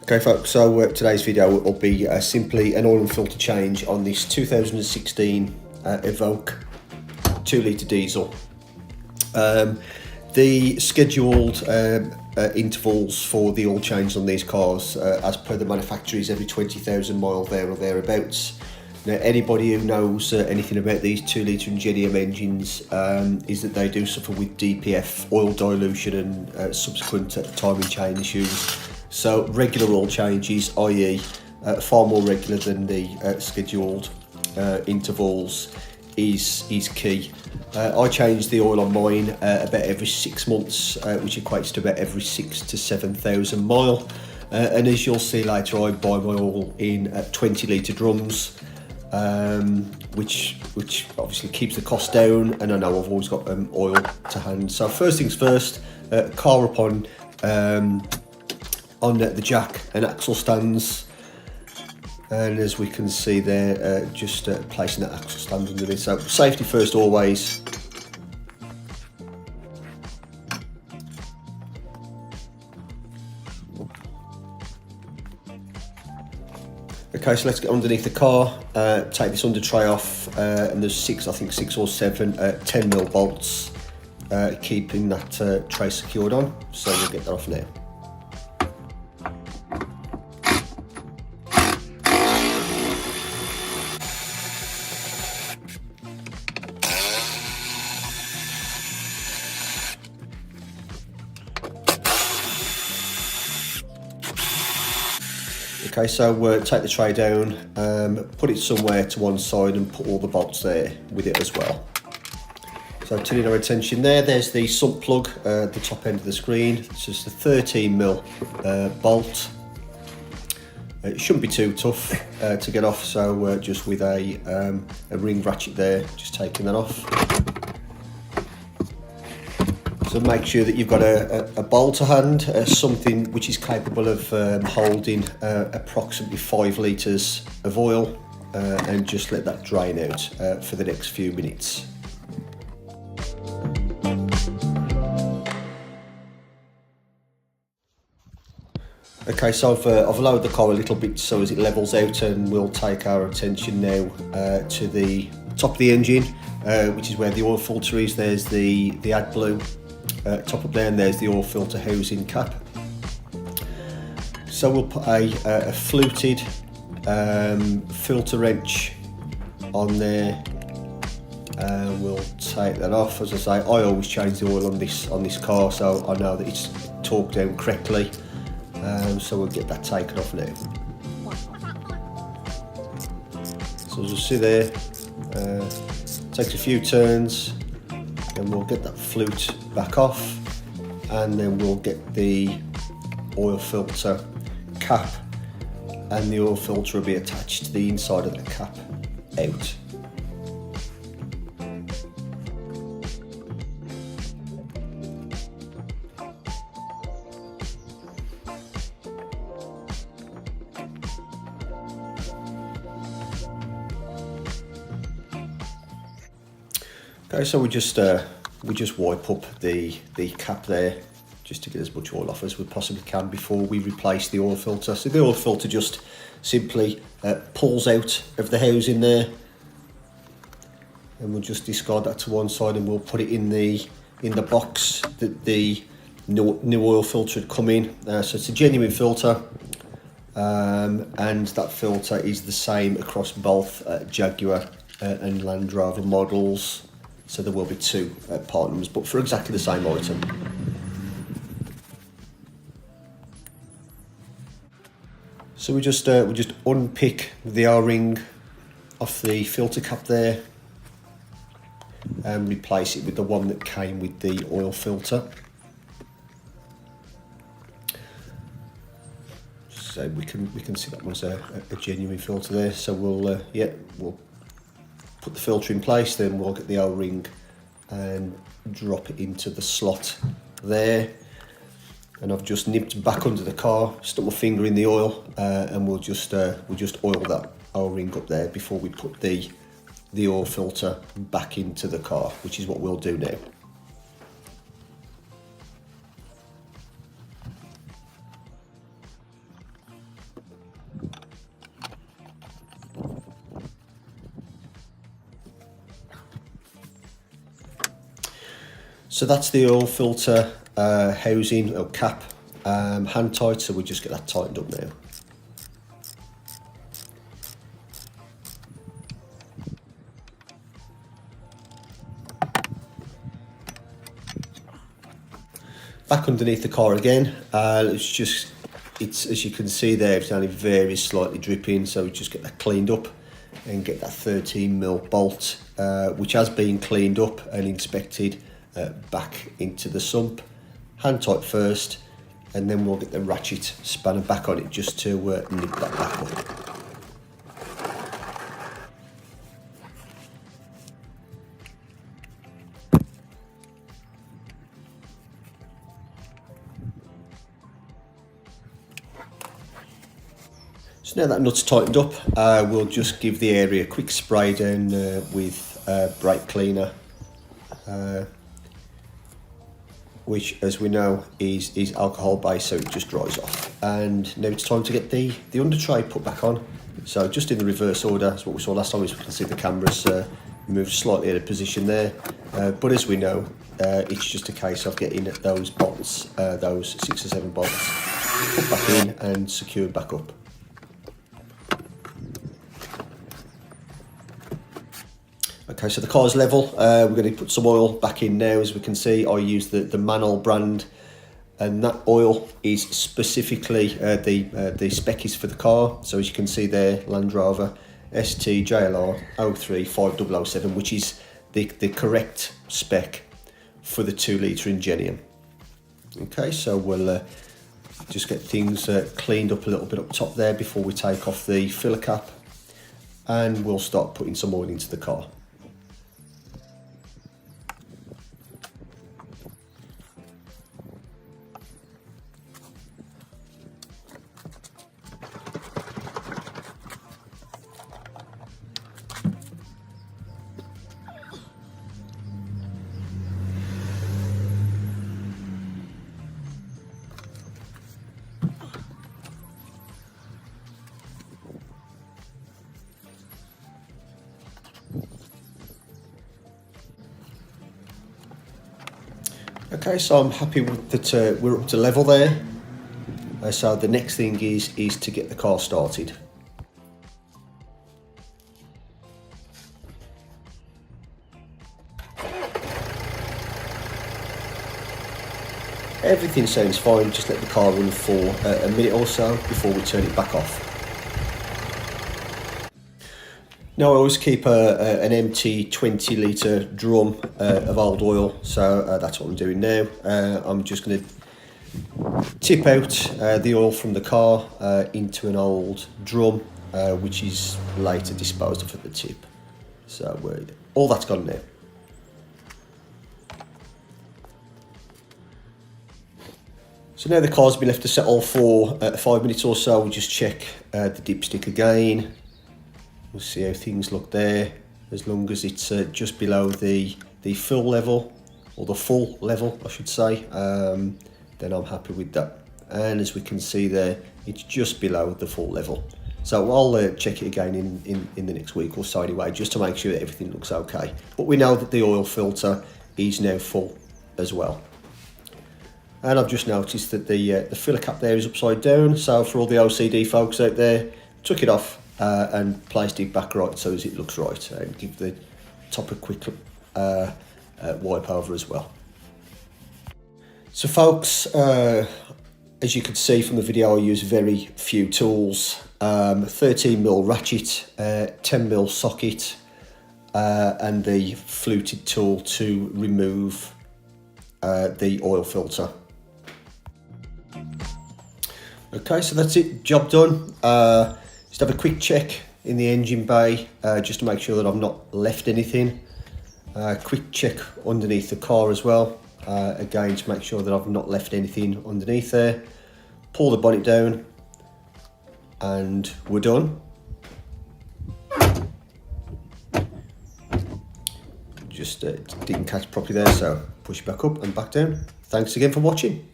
Okay folks, so today's video will be simply an oil and filter change on this 2016 Evoque 2 litre diesel. The scheduled intervals for the oil change on these cars as per the manufacturer is every 20,000 mile there or thereabouts. Now anybody who knows anything about these 2 litre Ingenium engines is that they do suffer with DPF, oil dilution and subsequent timing chain issues. So regular oil changes, i.e. Far more regular than the scheduled intervals is key. I change the oil on mine about every 6 months, which equates to about every 6,000 to 7,000 mile. And as you'll see later, I buy my oil in 20 litre drums, which obviously keeps the cost down, and I know I've always got oil to hand. So first things first, car up on the jack and axle stands, and as we can see there, just placing that axle stand underneath. So safety first always. Okay, so let's get underneath the car, take this under tray off, and there's six or seven 10mm bolts keeping that tray secured on, so we'll get that off now. Okay, so take the tray down, put it somewhere to one side and put all the bolts there with it as well. So turning our attention there's the sump plug at the top end of the screen. It's just a 13mm bolt. It shouldn't be too tough to get off, so just with a ring ratchet there, just taking that off. So make sure that you've got a bowl to hand, something which is capable of holding approximately 5 litres of oil, and just let that drain out for the next few minutes. Okay, so I've lowered the car a little bit so as it levels out, and we'll take our attention now to the top of the engine, which is where the oil filter is. There's the AdBlue top up there, and there's the oil filter housing cap. So we'll put a fluted filter wrench on there. We'll take that off. As I say, I always change the oil on this car, so I know that it's torqued down correctly. So we'll get that taken off now. So as you see there, takes a few turns, and we'll get that flute back off, and then we'll get the oil filter cap, and the oil filter will be attached to the inside of the cap out. Okay, so we just wipe up the cap there, just to get as much oil off as we possibly can before we replace the oil filter. So the oil filter just simply pulls out of the housing there, and we'll just discard that to one side, and we'll put it in the box that the new oil filter had come in. So it's a genuine filter, and that filter is the same across both Jaguar and Land Rover models. So there will be two part numbers, but for exactly the same item. So we just unpick the O-ring off the filter cap there and replace it with the one that came with the oil filter. So we can see that one's a genuine filter there. So we'll put the filter in place, then we'll get the O-ring and drop it into the slot there. And I've just nipped back under the car, stuck my finger in the oil, and we'll just oil that O-ring up there before we put the oil filter back into the car, which is what we'll do now. So that's the oil filter housing or cap, hand tight, so we just get that tightened up now. Back underneath the car again, it's as you can see there, it's only very slightly dripping, so we just get that cleaned up and get that 13mm bolt, which has been cleaned up and inspected, back into the sump. Hand tight first, and then we'll get the ratchet spanner back on it just to nip that back up. So now that nut's tightened up, we'll just give the area a quick spray down with brake cleaner, which, as we know, is alcohol based, so it just dries off. And now it's time to get the under tray put back on. So just in the reverse order, as what we saw last time, is we can see the cameras move slightly out of position there. But as we know, it's just a case of getting those bolts, those 6 or 7 bolts, put back in and secured back up. Okay, so the car's level. We're going to put some oil back in now. As we can see, I use the Manol brand, and that oil is specifically the spec is for the car. So as you can see there, Land Rover STJLR 03507, which is the correct spec for the 2-litre Ingenium. Okay, so we'll just get things cleaned up a little bit up top there before we take off the filler cap, and we'll start putting some oil into the car. Okay, so I'm happy with that. We're up to level there. So the next thing is to get the car started. Everything sounds fine. Just let the car run for a minute or so before we turn it back off. Now I always keep an empty 20-litre drum of old oil, so that's what I'm doing now. I'm just going to tip out the oil from the car into an old drum, which is later disposed of at the tip. So all that's gone now. So now the car's been left to settle for 5 minutes or so. We'll just check the dipstick again. We'll see how things look there. As long as it's just below the fill level, or the full level I should say, then I'm happy with that. And as we can see there, it's just below the full level. So I'll check it again in the next week or so anyway, just to make sure that everything looks okay. But we know that the oil filter is now full as well. And I've just noticed that the filler cap there is upside down, so for all the OCD folks out there, took it off and placed it back right so as it looks right, and give the top a quick wipe over as well. So folks, as you can see from the video, I use very few tools. 13mm ratchet, 10mm socket, and the fluted tool to remove the oil filter. Okay, so that's it, job done. Just have a quick check in the engine bay, just to make sure that I've not left anything. Quick check underneath the car as well, again to make sure that I've not left anything underneath there. Pull the bonnet down and we're done. Just didn't catch properly there, so push back up and back down. Thanks again for watching.